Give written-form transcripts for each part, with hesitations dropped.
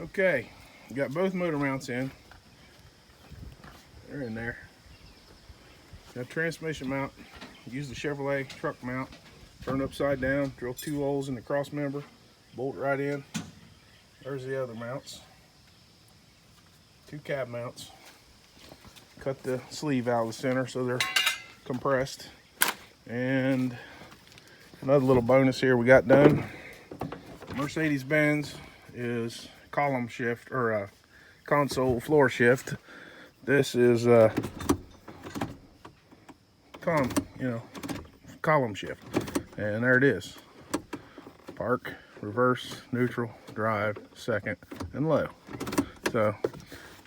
Okay, got both motor mounts in. They're in there. Got transmission mount. Use the Chevrolet truck mount. Turn upside down. Drill 2 holes in the cross member. Bolt right in. There's the other mounts. 2 cab mounts. Cut the sleeve out of the center so they're compressed. And another little bonus here we got done. Mercedes-Benz is column shift or console floor shift. This is column shift, and there it is. Park, reverse, neutral, drive, second, and low. So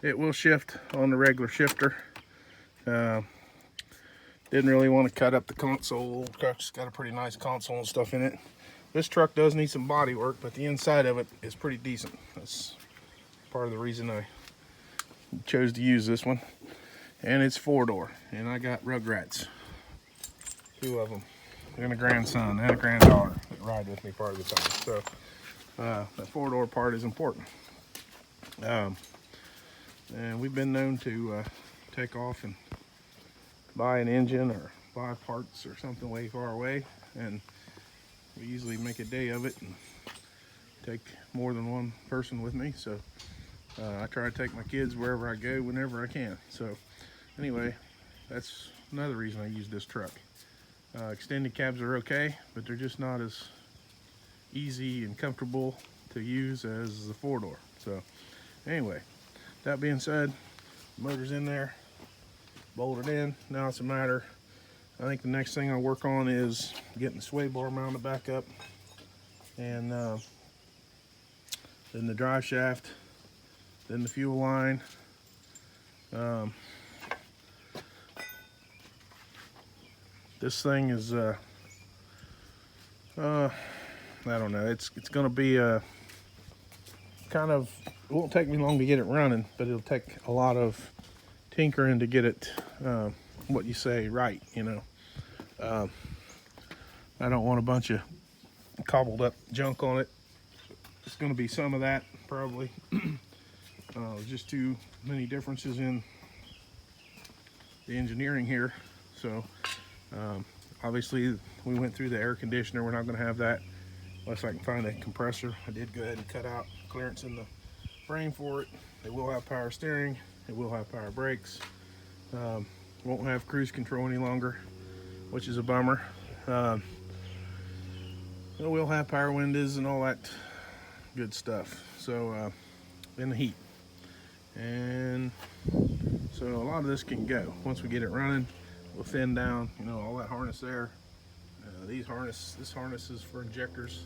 it will shift on the regular shifter. Didn't really want to cut up the console. It's got a pretty nice console and stuff in it. This truck does need some body work, but the inside of it is pretty decent. That's part of the reason I chose to use this one. And it's 4-door, and I got Rugrats, 2 of them, and a grandson and a granddaughter that ride with me part of the time. So that 4-door part is important. And we've been known to take off and buy an engine or buy parts or something way far away, and we usually make a day of it and take more than one person with me. So I try to take my kids wherever I go whenever I can. So anyway, that's another reason I use this truck. Extended cabs are okay, but they're just not as easy and comfortable to use as the 4-door. So anyway, that being said, the motor's in there, bolted in. Now it's a matter, I think the next thing I'll work on is getting the sway bar mounted back up, and then the drive shaft, then the fuel line. This thing is I don't know, it's gonna be it won't take me long to get it running, but it'll take a lot of tinkering to get it what you say right, you know. I don't want a bunch of cobbled up junk on it. It's going to be some of that probably. Just too many differences in the engineering here. So obviously we went through the air conditioner. We're not going to have that unless I can find a compressor. I did go ahead and cut out clearance in the frame for it. It will have power steering. It will have power brakes. Won't have cruise control any longer, which is a bummer. It will have power windows and all that good stuff. So in the heat, and so a lot of this can go once we get it running. We'll thin down, you know, all that harness there. This harness is for injectors.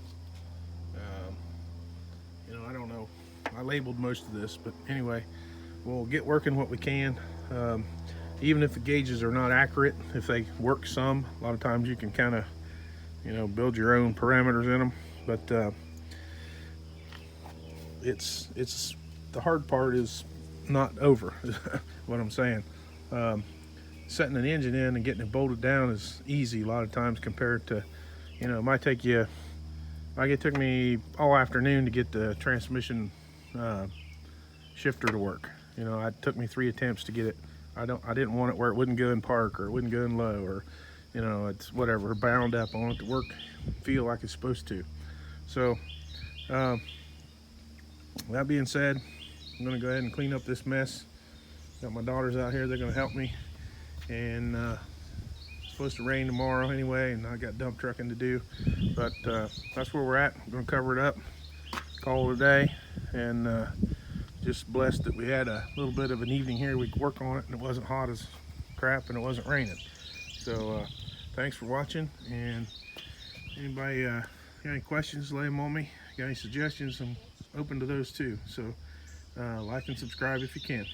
You know, I don't know. I labeled most of this, but anyway, we'll get working what we can. Even if the gauges are not accurate, if they work some, a lot of times you can kind of, you know, build your own parameters in them. But it's the hard part is not over. What I'm saying. Setting an engine in and getting it bolted down is easy a lot of times compared to, you know, it might take you. It took me all afternoon to get the transmission shifter to work. You know, it took me 3 attempts to get it. I didn't want it where it wouldn't go in park or it wouldn't go in low, or, you know, it's whatever, bound up. I want it to work, feel like it's supposed to. So that being said, I'm gonna go ahead and clean up this mess. Got my daughters out here, they're gonna help me. And it's supposed to rain tomorrow anyway, and I got dump trucking to do. But that's where we're at. I'm gonna cover it up, call it a day, and just blessed that we had a little bit of an evening here. We could work on it, and it wasn't hot as crap, and it wasn't raining. So thanks for watching, and anybody got any questions, lay them on me. Got any suggestions, I'm open to those too. So like and subscribe if you can.